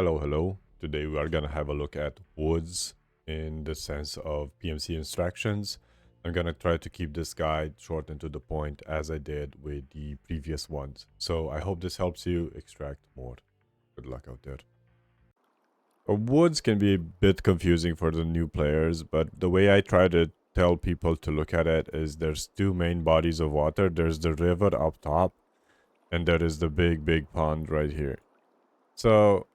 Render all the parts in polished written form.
Hello. Today we are gonna have a look at woods in the sense of PMC instructions. I'm gonna try to keep this guide short and to the point as I did with the previous ones. So I hope this helps you extract more. Good luck out there. Woods can be a bit confusing for the new players, but the way I try to tell people to look at it is there's two main bodies of water. There's the river up top, and there is the big pond right here. So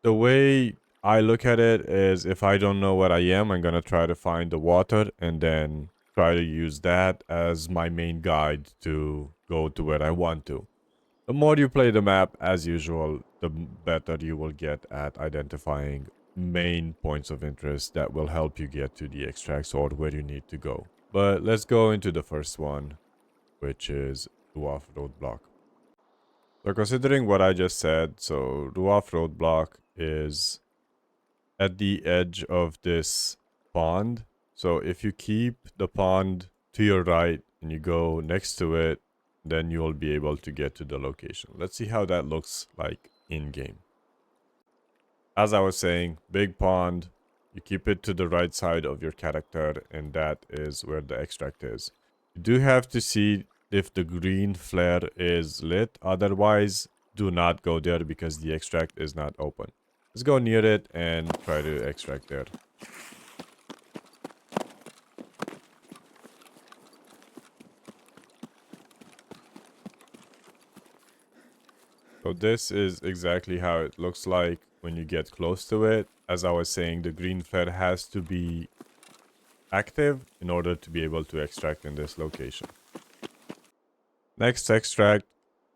the way I look at it is if I don't know where I am, I'm going to try to find the water and then try to use that as my main guide to go to where I want to. The more you play the map, as usual, the better you will get at identifying main points of interest that will help you get to the extracts or where you need to go. But let's go into the first one, which is RUAF Roadblock. So considering what I just said, so RUAF Roadblock is at the edge of this pond. So if you keep the pond to your right and you go next to it, then you'll be able to get to the location. Let's see how that looks like in game. As I was saying, big pond, you keep it to the right side of your character, and that is where the extract is. You do have to see if the green flare is lit, otherwise do not go there because the extract is not open. Let's go near it and try to extract there. So this is exactly how it looks like when you get close to it. As I was saying, the green flare has to be active in order to be able to extract in this location. Next extract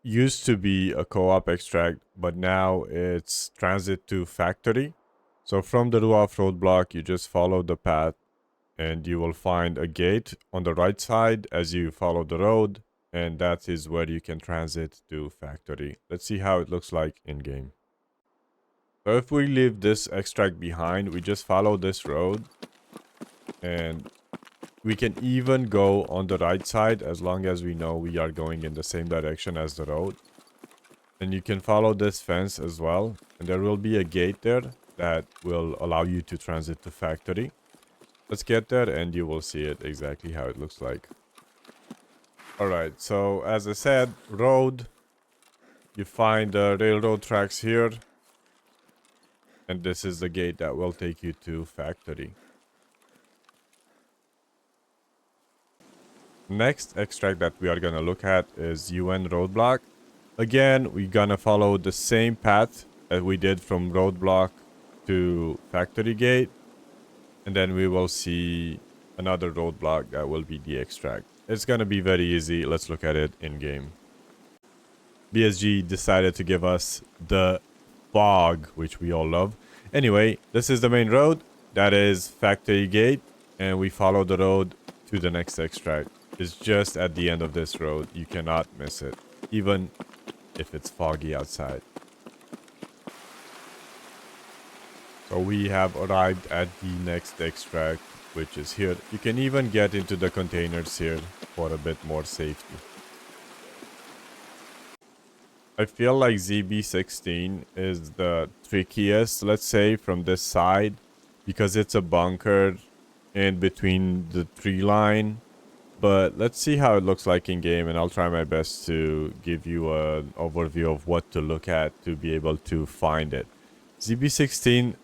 used to be a co-op extract, but now it's transit to factory. So from the RUAF roadblock, you just follow the path and you will find a gate on the right side as you follow the road, and that is where you can transit to factory. Let's see how it looks like in game. So if we leave this extract behind, we just follow this road and we can even go on the right side as long as we know we are going in the same direction as the road. And you can follow this fence as well. And there will be a gate there that will allow you to transit to factory. Let's get there and you will see it exactly how it looks like. Alright, so as I said, road. You find the railroad tracks here. And this is the gate that will take you to factory. Next extract that we are going to look at is UN Roadblock. Again, we're going to follow the same path that we did from Roadblock to Factory Gate. And then we will see another roadblock that will be the extract. It's going to be very easy. Let's look at it in game. BSG decided to give us the fog, which we all love. Anyway, this is the main road. That is Factory Gate. And we follow the road to the next extract. It's just at the end of this road. You cannot miss it, even if it's foggy outside. So we have arrived at the next extract, which is here. You can even get into the containers here for a bit more safety. I feel like ZB16 is the trickiest, let's say, from this side, because it's a bunker in between the tree line. But let's see how it looks like in game, and I'll try my best to give you an overview of what to look at to be able to find it. ZB16,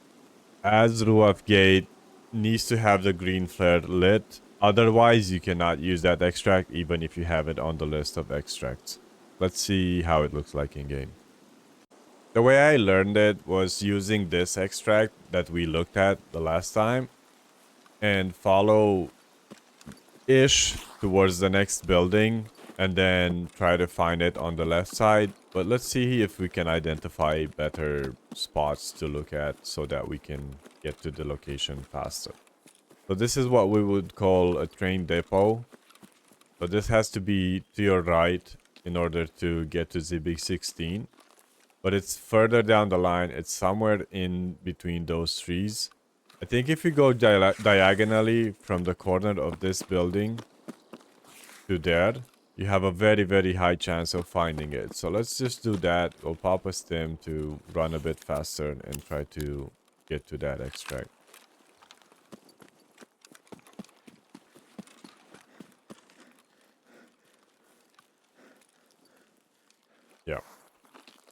as RUAF Gate, needs to have the green flare lit. Otherwise, you cannot use that extract even if you have it on the list of extracts. Let's see how it looks like in game. The way I learned it was using this extract that we looked at the last time and follow ish towards the next building and then try to find it on the left side. But let's see if we can identify better spots to look at so that we can get to the location faster. So this is what we would call a train depot. So this has to be to your right in order to get to ZB16. But it's further down the line. It's somewhere in between those trees. I think if you go diagonally from the corner of this building to there, you have a very, very high chance of finding it. So let's just do that. We'll pop a stim to run a bit faster and try to get to that extract. Yeah.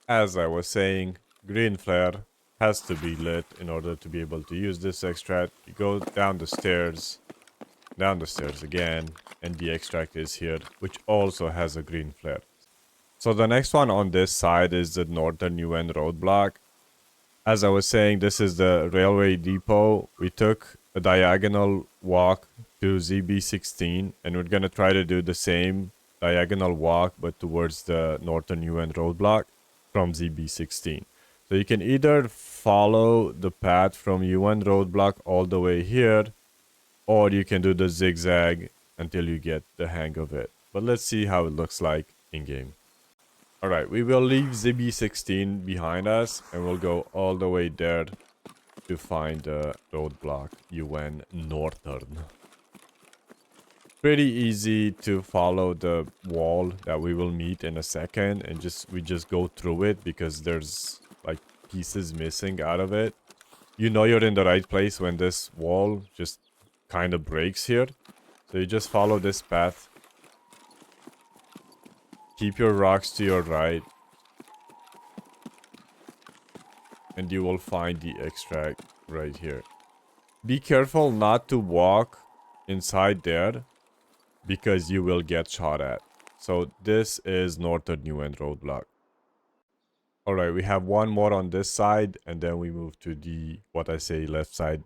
As I was saying, green flare has to be lit in order to be able to use this extract. You go down the stairs again, and the extract is here, which also has a green flare. So the next one on this side is the northern UN roadblock. As I was saying, this is the railway depot. We took a diagonal walk to ZB16, and we're going to try to do the same diagonal walk, but towards the northern UN roadblock from ZB16. So you can either follow the path from UN roadblock all the way here, or you can do the zigzag until you get the hang of it. But let's see how it looks like in game. Alright, we will leave ZB16 behind us and we'll go all the way there to find the roadblock UN Northern. Pretty easy to follow the wall that we will meet in a second, and we just go through it because there's like pieces missing out of it. You know you're in the right place when this wall just kind of breaks here. So you just follow this path. Keep your rocks to your right. And you will find the extract right here. Be careful not to walk inside there, because you will get shot at. So this is northern UN roadblock. Alright, we have one more on this side, and then we move to the, what I say, left side,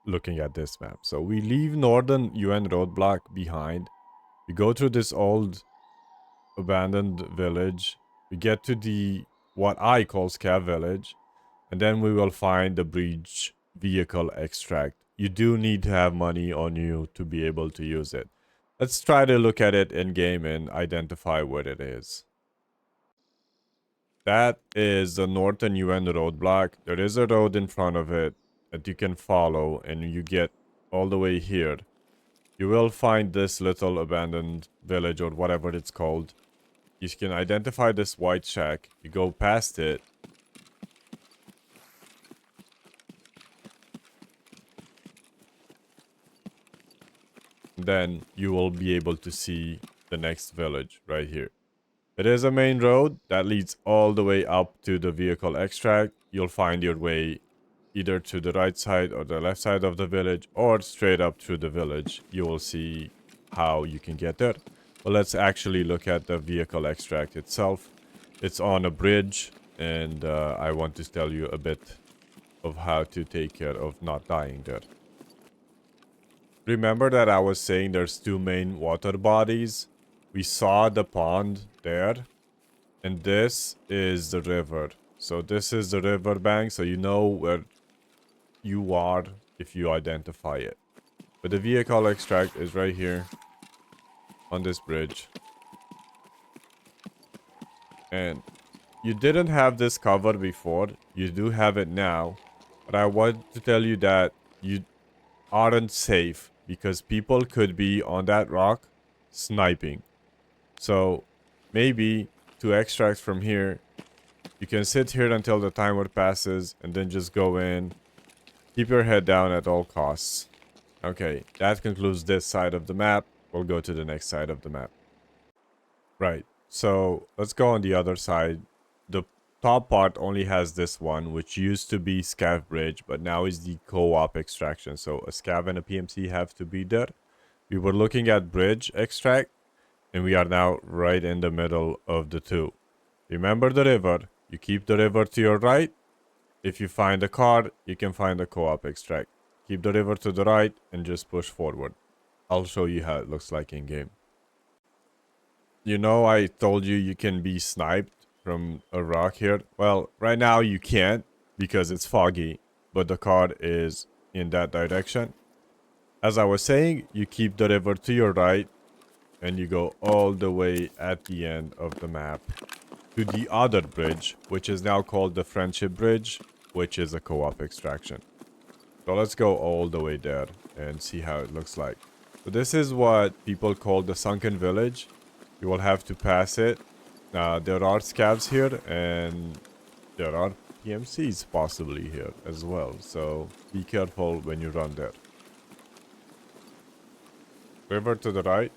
looking at this map. So we leave northern UN roadblock behind. We go through this old abandoned village. We get to the, what I call scav village, and then we will find the bridge vehicle extract. You do need to have money on you to be able to use it. Let's try to look at it in game and identify what it is. That is the northern UN roadblock. There is a road in front of it that you can follow, and you get all the way here. You will find this little abandoned village or whatever it's called. You can identify this white shack. You go past it. Then you will be able to see the next village right here. It is a main road that leads all the way up to the vehicle extract. You'll find your way either to the right side or the left side of the village, or straight up through the village. You will see how you can get there. But let's actually look at the vehicle extract itself. It's on a bridge, and I want to tell you a bit of how to take care of not dying there. Remember that I was saying there's two main water bodies? We saw the pond there, and this is the river. So this is the river bank, so you know where you are if you identify it. But the vehicle extract is right here on this bridge. And you didn't have this cover before. You do have it now. But I want to tell you that you aren't safe, because people could be on that rock sniping. So maybe to extract from here, you can sit here until the timer passes and then just go in. Keep your head down at all costs. Okay, that concludes this side of the map. We'll go to the next side of the map. Right, so let's go on the other side. The top part only has this one, which used to be scav bridge, but now is the co-op extraction. So a scav and a PMC have to be there. We were looking at bridge extract, and we are now right in the middle of the two. Remember the river. You keep the river to your right. If you find a car, you can find a co-op extract. Keep the river to the right and just push forward. I'll show you how it looks like in game. You know, I told you you can be sniped from a rock here. Well, right now you can't because it's foggy, but the car is in that direction. As I was saying, you keep the river to your right and you go all the way at the end of the map to the other bridge, which is now called the Friendship Bridge, which is a co-op extraction. So let's go all the way there and see how it looks like. So this is what people call the sunken village. You will have to pass it. There are scavs here, and there are PMCs possibly here as well. So be careful when you run there. River to the right.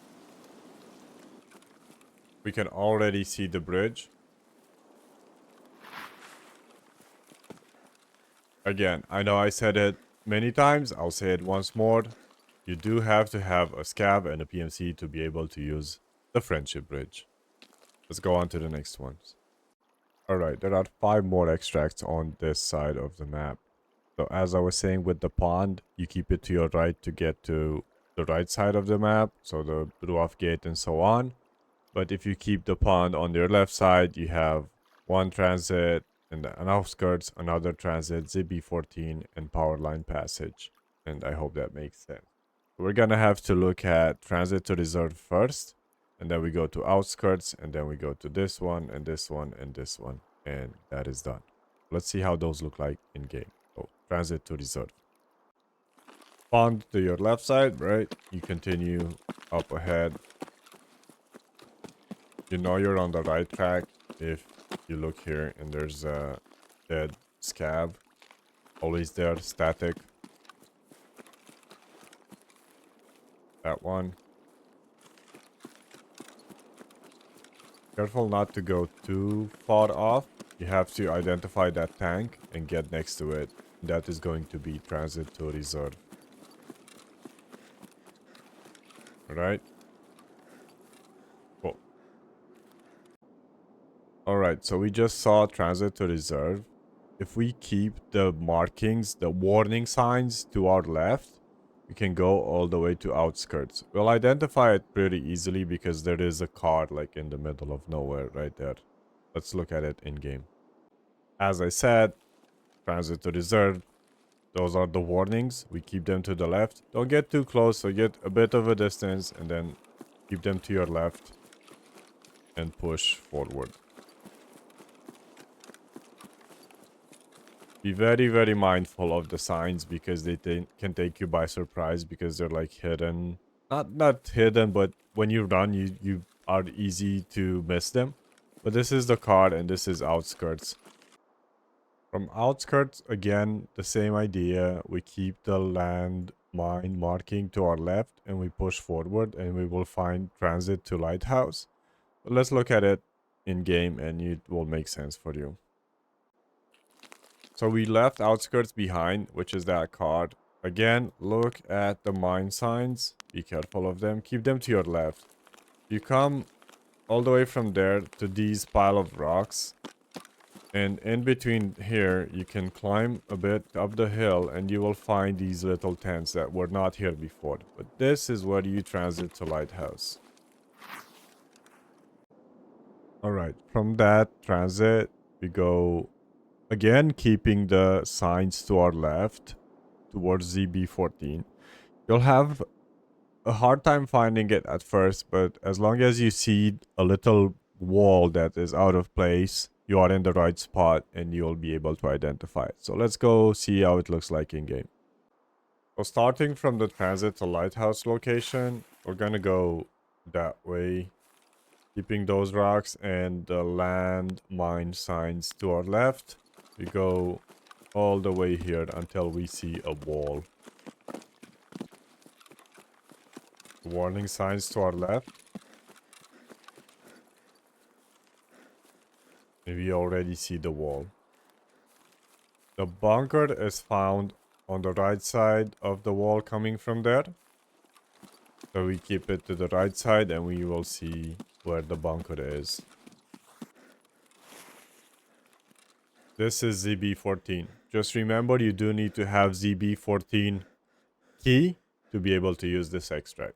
We can already see the bridge. Again, I know I said it many times. I'll say it once more. You do have to have a scav and a PMC to be able to use the friendship bridge. Let's go on to the next ones. Alright, there are 5 more extracts on this side of the map. So as I was saying with the pond, you keep it to your right to get to the right side of the map. So the RUAF gate and so on. But if you keep the pond on your left side, you have one transit and an outskirts, another transit, ZB14, and power line passage. And I hope that makes sense. We're gonna have to look at transit to reserve first, and then we go to outskirts, and then we go to this one, and this one, and this one, and that is done. Let's see how those look like in game. So transit to reserve. Pond to your left side, right? You continue up ahead. You know you're on the right track if you look here and there's a dead scab. Always there, static. That one. Careful not to go too far off. You have to identify that tank and get next to it. That is going to be transit to reserve. Alright? Cool. Alright, so we just saw transit to reserve. If we keep the markings, the warning signs to our left, we can go all the way to outskirts. We'll identify it pretty easily because there is a car like in the middle of nowhere right there. Let's look at it in game. As I said, transit to reserve. Those are the warnings. We keep them to the left. Don't get too close, so get a bit of a distance and then keep them to your left and push forward. Be very, very mindful of the signs because they can take you by surprise because they're like hidden. Not hidden, but when you run, you are easy to miss them. But this is the car and this is outskirts. From outskirts, again, the same idea. We keep the landmine marking to our left and we push forward and we will find transit to Lighthouse. But let's look at it in game and it will make sense for you. So we left outskirts behind, which is that card. Again, look at the mine signs. Be careful of them. Keep them to your left. You come all the way from there to these pile of rocks. And in between here, you can climb a bit up the hill and you will find these little tents that were not here before. But this is where you transit to Lighthouse. Alright, from that transit, we go... Again, keeping the signs to our left towards ZB14. You'll have a hard time finding it at first, but as long as you see a little wall that is out of place, you are in the right spot and you'll be able to identify it. So let's go see how it looks like in game. So starting from the transit to Lighthouse location, we're gonna go that way. Keeping those rocks and the landmine signs to our left. We go all the way here until we see a wall. Warning signs to our left. And we already see the wall. The bunker is found on the right side of the wall coming from there. So we keep it to the right side and we will see where the bunker is. This is ZB14. Just remember you do need to have ZB14 key to be able to use this extract.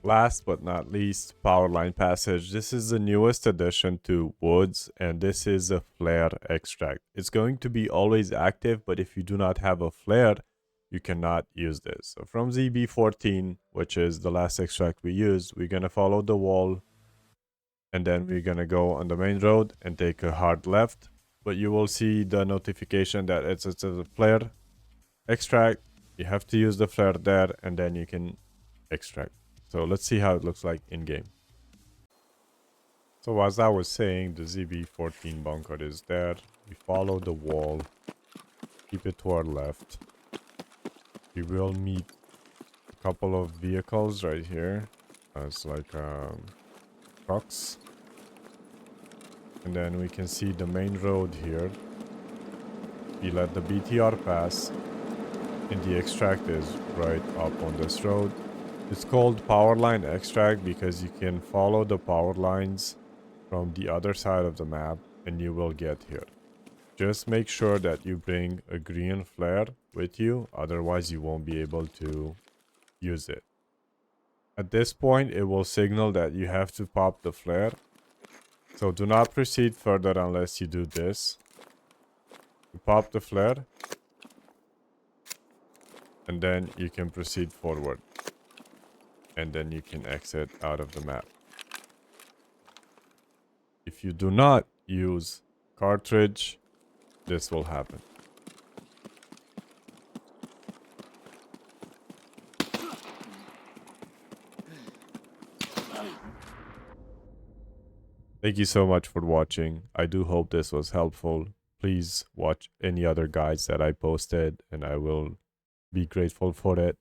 Last but not least, power line passage. This is the newest addition to Woods and this is a flare extract. It's going to be always active, but if you do not have a flare, you cannot use this. So from ZB14, which is the last extract we used, we're going to follow the wall and then we're going to go on the main road and take a hard left. But you will see the notification that it's a flare extract. You have to use the flare there and then you can extract. So let's see how it looks like in game. So as I was saying, the ZB-14 bunker is there. We follow the wall, keep it to our left. We will meet a couple of vehicles right here. It's like trucks. And then we can see the main road here. We let the BTR pass, and the extract is right up on this road. It's called power line extract because you can follow the power lines from the other side of the map and you will get here. Just make sure that you bring a green flare with you, otherwise you won't be able to use it. At this point, it will signal that you have to pop the flare. So do not proceed further unless you do this. You pop the flare, and then you can proceed forward. And then you can exit out of the map. If you do not use cartridge, this will happen. Thank you so much for watching. I do hope this was helpful. Please watch any other guides that I posted and I will be grateful for it.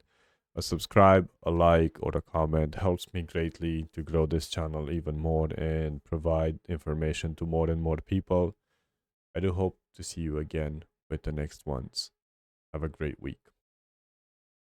A subscribe, a like, or a comment helps me greatly to grow this channel even more and provide information to more and more people. I do hope to see you again with the next ones. Have a great week.